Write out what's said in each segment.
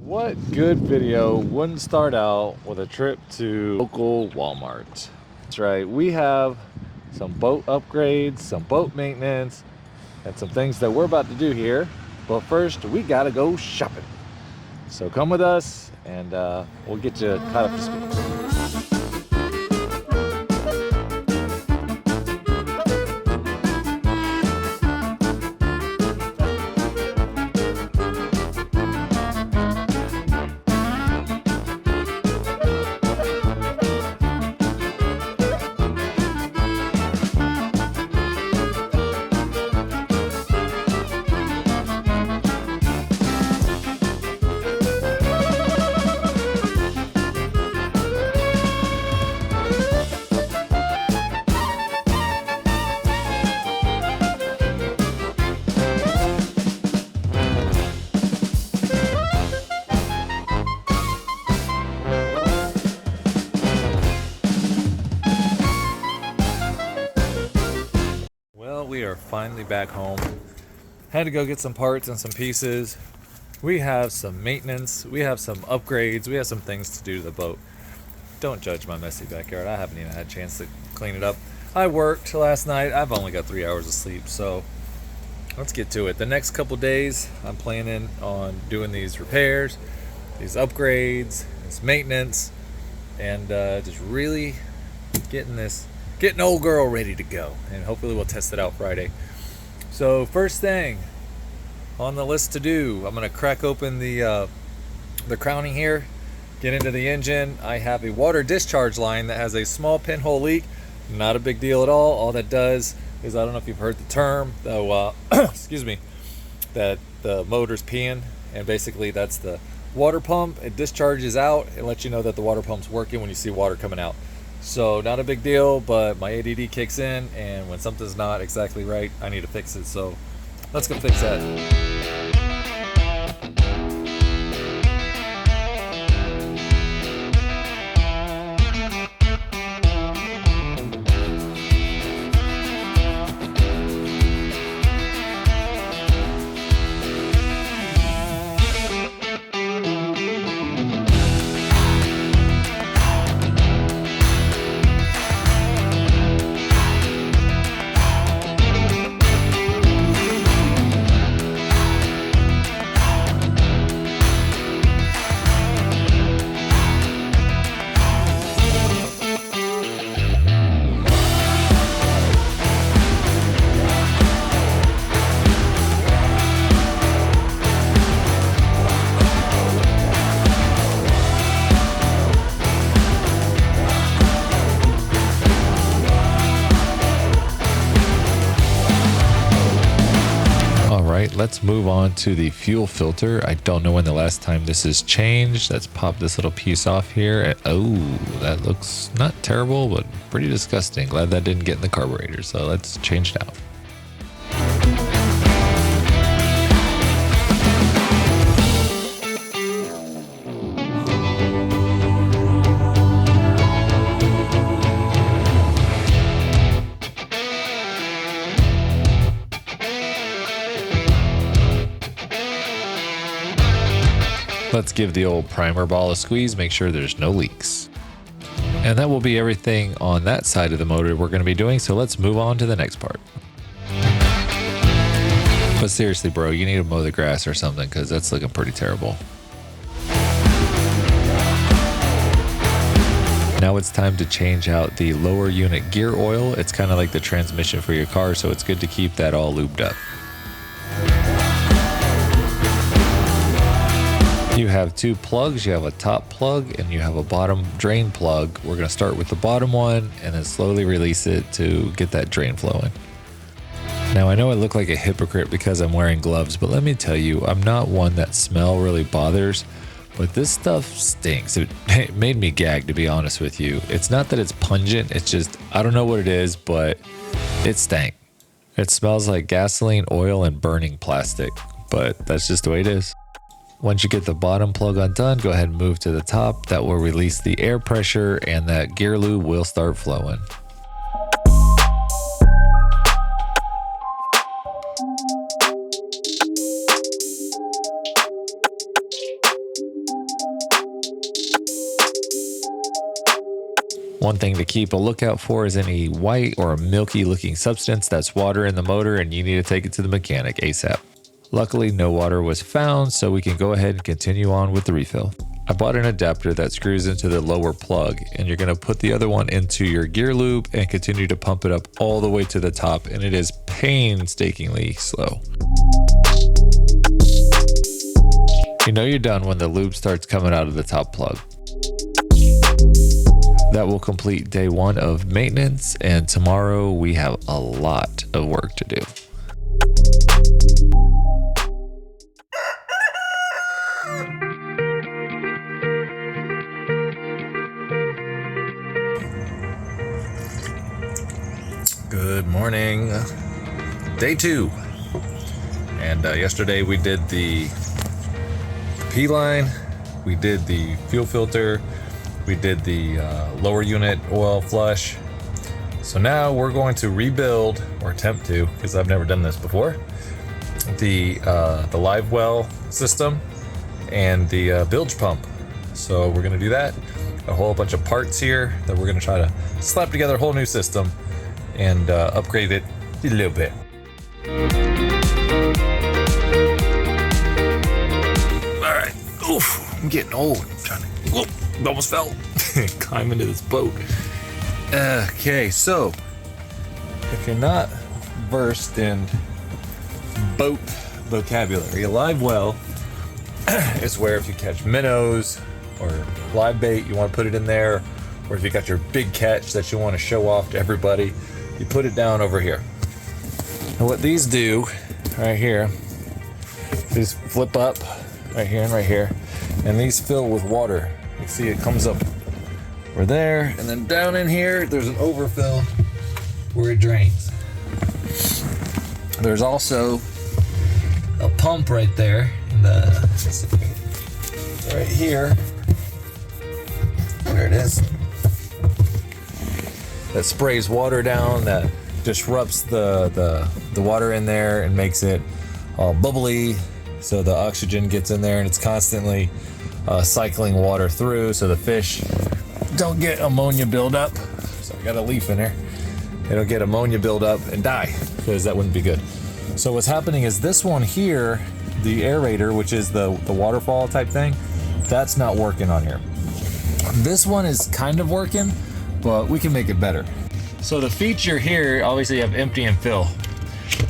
What good video wouldn't start out with a trip to local Walmart? That's right, we have some boat upgrades, some boat maintenance, and some things that we're about to do here. But first, we gotta go shopping. So come with us and we'll get you caught up to speed. Well, we are finally back home. Had to go get some parts and some pieces. We have some maintenance, we have some upgrades, we have some things to do to the boat. Don't judge my messy backyard. I haven't even had a chance to clean it up. I worked last night. I've only got 3 hours of sleep, so let's get to it. The next couple days, I'm planning on doing these repairs, these upgrades, this maintenance, and just really getting old girl ready to go. And hopefully we'll test it out Friday. So first thing on the list to do, I'm gonna crack open the crowning here, get into the engine. I have a water discharge line that has a small pinhole leak. Not a big deal at all. All that does is, I don't know if you've heard the term, though, excuse me, that the motor's peeing, and basically that's the water pump. It discharges out and lets you know that the water pump's working when you see water coming out. So not a big deal, but my ADD kicks in, and when something's not exactly right, I need to fix it. So let's go fix that. Let's move on to the fuel filter. I don't know when the last time this is changed. Let's pop this little piece off here. Oh, that looks not terrible, but pretty disgusting. Glad that didn't get in the carburetor. So let's change it out. Let's give the old primer ball a squeeze, make sure there's no leaks. And that will be everything on that side of the motor we're going to be doing, so let's move on to the next part. But seriously, bro, you need to mow the grass or something, because that's looking pretty terrible. Now it's time to change out the lower unit gear oil. It's kind of like the transmission for your car, so it's good to keep that all lubed up. You have two plugs. You have a top plug and you have a bottom drain plug. We're going to start with the bottom one and then slowly release it to get that drain flowing. Now I know I look like a hypocrite because I'm wearing gloves, but let me tell you, I'm not one that smell really bothers, but this stuff stinks. It made me gag, to be honest with you. It's not that it's pungent, it's just, I don't know what it is, but it stank. It smells like gasoline, oil, and burning plastic, but that's just the way it is. Once you get the bottom plug undone, go ahead and move to the top. That will release the air pressure and that gear lube will start flowing. One thing to keep a lookout for is any white or milky looking substance that's water in the motor, and you need to take it to the mechanic ASAP. Luckily, no water was found, so we can go ahead and continue on with the refill. I bought an adapter that screws into the lower plug, and you're going to put the other one into your gear loop and continue to pump it up all the way to the top, and it is painstakingly slow. You know you're done when the lube starts coming out of the top plug. That will complete day 1 of maintenance, and tomorrow we have a lot of work to do. Good morning. Day 2. And yesterday we did the P-line, we did the fuel filter, we did the lower unit oil flush. So now we're going to rebuild, or attempt to, because I've never done this before, the live well system and the bilge pump. So we're going to do that. A whole bunch of parts here that we're going to try to slap together a whole new system and upgrade it a little bit. All right. Oof, I'm getting old. I'm trying to. Whoop, almost fell. Climb into this boat. Okay, so if you're not versed in boat vocabulary, a live well is where if you catch minnows or live bait, you want to put it in there, or if you got your big catch that you want to show off to everybody, you put it down over here. And what these do right here, these flip up right here and right here, and these fill with water. You see it comes up over there, and then down in here there's an overfill where it drains. There's also a pump right there in the right here. There it is. That sprays water down, that disrupts the water in there and makes it all bubbly, so the oxygen gets in there and it's constantly cycling water through, so the fish don't get ammonia buildup. So I got a leaf in there. It'll get ammonia buildup and die, because that wouldn't be good. So what's happening is this one here, the aerator, which is the waterfall type thing, that's not working on here. This one is kind of working, but we can make it better. So the feature here, obviously you have empty and fill.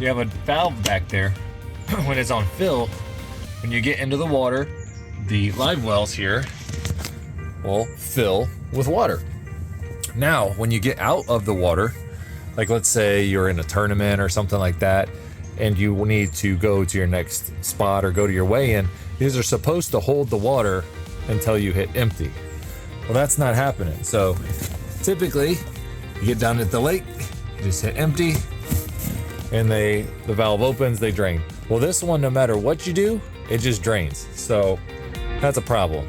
You have a valve back there. When it's on fill, when you get into the water, the live wells here will fill with water. Now, when you get out of the water, like let's say you're in a tournament or something like that, and you need to go to your next spot or go to your weigh-in, these are supposed to hold the water until you hit empty. Well, that's not happening. So typically, you get down at the lake, you just hit empty, and the valve opens, they drain. Well, this one, no matter what you do, it just drains. So that's a problem.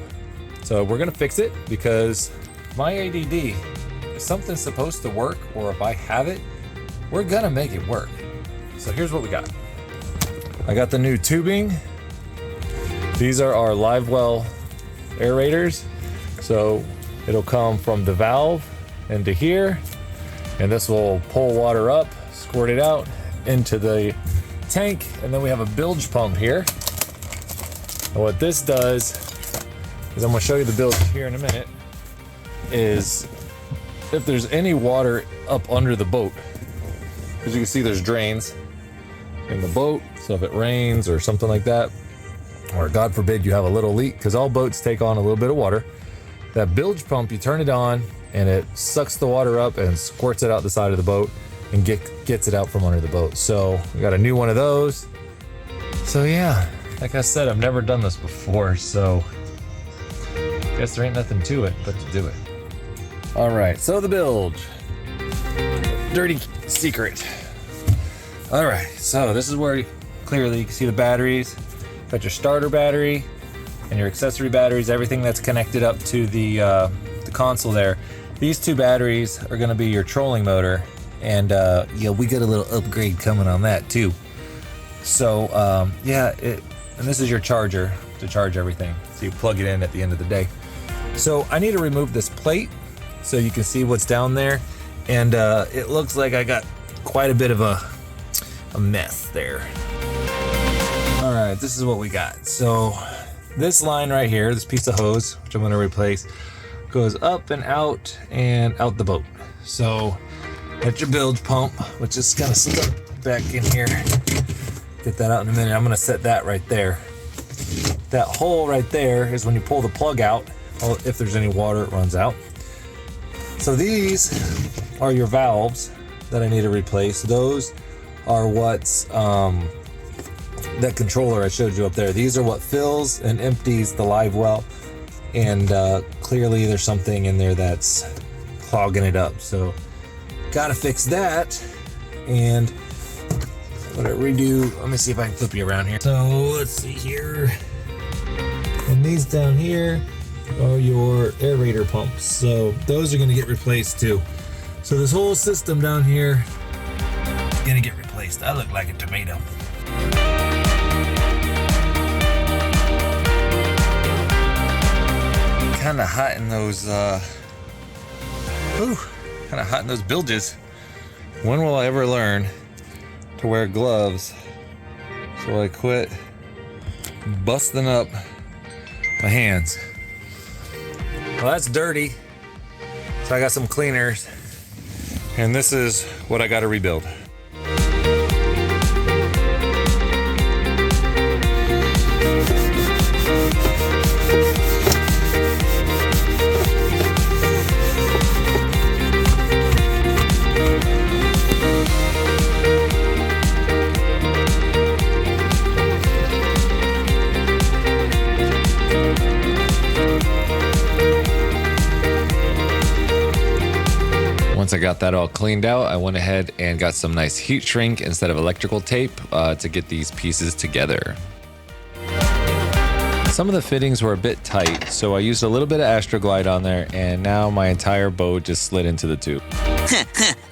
So we're gonna fix it, because my ADD, if something's supposed to work, or if I have it, we're gonna make it work. So here's what we got. I got the new tubing. These are our live well aerators. So it'll come from the valve into here, and this will pull water up, squirt it out into the tank, and then we have a bilge pump here. And what this does is, I'm going to show you the bilge here in a minute, is if there's any water up under the boat, as you can see there's drains in the boat, so if it rains or something like that, or God forbid you have a little leak, because all boats take on a little bit of water, that bilge pump, you turn it on and it sucks the water up and squirts it out the side of the boat and gets it out from under the boat. So we got a new one of those. So yeah, like I said, I've never done this before, so I guess there ain't nothing to it but to do it. All right, so the bilge, dirty secret. All right, so this is where clearly you can see the batteries. Got your starter battery and your accessory batteries, everything that's connected up to the console there. These two batteries are gonna be your trolling motor, and yeah, we got a little upgrade coming on that too. So yeah, and this is your charger to charge everything. So you plug it in at the end of the day. So I need to remove this plate so you can see what's down there. And it looks like I got quite a bit of a mess there. All right, this is what we got. So this line right here, this piece of hose, which I'm gonna replace, goes up and out the boat. So that's your bilge pump, which is kind of stuck back in here. Get that out in a minute. I'm gonna set that right there. That hole right there is when you pull the plug out, if there's any water, it runs out. So these are your valves that I need to replace. Those are what's, that controller I showed you up there. These are what fills and empties the live well. And clearly there's something in there that's clogging it up. So gotta fix that. And I'm gonna redo, let me see if I can flip you around here. So let's see here. And these down here are your aerator pumps. So those are gonna get replaced too. So this whole system down here is gonna get replaced. I look like a tomato. Kinda hot in those, kinda hot in those bilges. When will I ever learn to wear gloves so I quit busting up my hands? Well, that's dirty. So I got some cleaners, and this is what I gotta rebuild. Once I got that all cleaned out, I went ahead and got some nice heat shrink instead of electrical tape to get these pieces together. Some of the fittings were a bit tight, so I used a little bit of Astroglide on there, and now my entire boat just slid into the tube.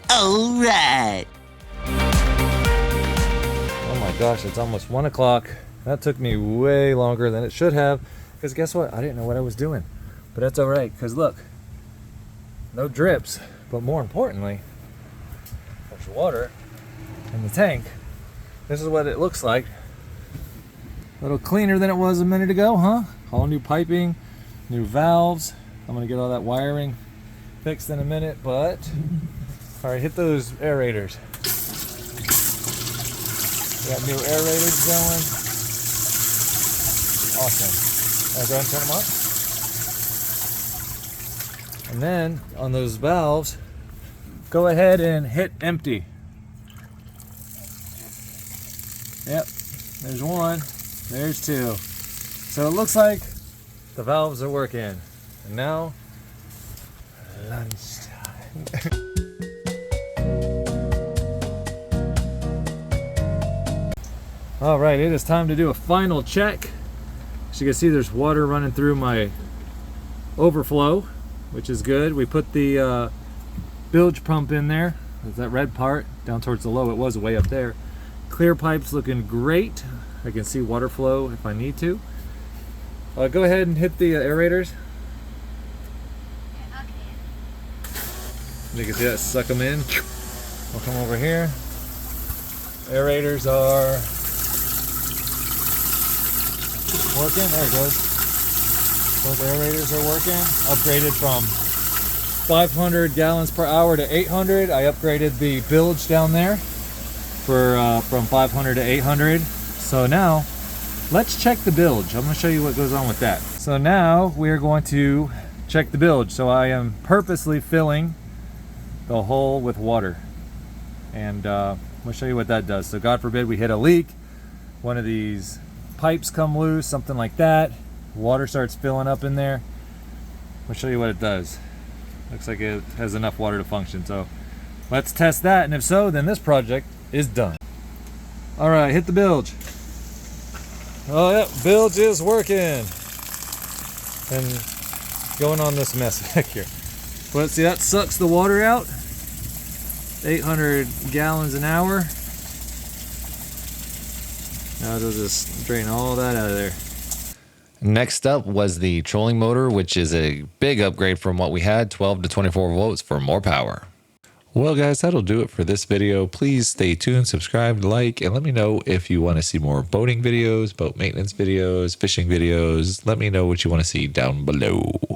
All right. Oh my gosh, it's almost 1 o'clock. That took me way longer than it should have, because guess what? I didn't know what I was doing. But that's all right, because look, no drips. But more importantly, there's water in the tank. This is what it looks like. A little cleaner than it was a minute ago, huh? All new piping, new valves. I'm gonna get all that wiring fixed in a minute, but all right, hit those aerators. We got new aerators going. Awesome. I'll go ahead and turn them up. And then on those valves, go ahead and hit empty. Yep, there's one, there's two. So it looks like the valves are working. And now, lunchtime. All right, it is time to do a final check. As you can see, there's water running through my overflow, which is good. We put the bilge pump in there. There's that red part down towards the low. It was way up there. Clear pipe's looking great. I can see water flow if I need to. Go ahead and hit the aerators. You can see that, suck them in. We'll come over here. Aerators are working. There it goes. Both aerators are working. Upgraded from 500 gallons per hour to 800. I upgraded the bilge down there from 500 to 800. So now let's check the bilge. I'm going to show you what goes on with that. So now we are going to check the bilge. So I am purposely filling the hole with water, and I'm going to show you what that does. So God forbid we hit a leak, one of these pipes come loose, something like that, water starts filling up in there. I'll show you what it does. Looks like it has enough water to function. So let's test that, and if so, then this project is done. All right, hit the bilge. Oh yep, bilge is working. And going on this mess back here. But see, that sucks the water out. 800 gallons an hour. Now it'll just drain all that out of there. Next up was the trolling motor, which is a big upgrade from what we had, 12 to 24 volts for more power. Well, guys, that'll do it for this video. Please stay tuned, subscribe, like, and let me know if you want to see more boating videos, boat maintenance videos, fishing videos. Let me know what you want to see down below.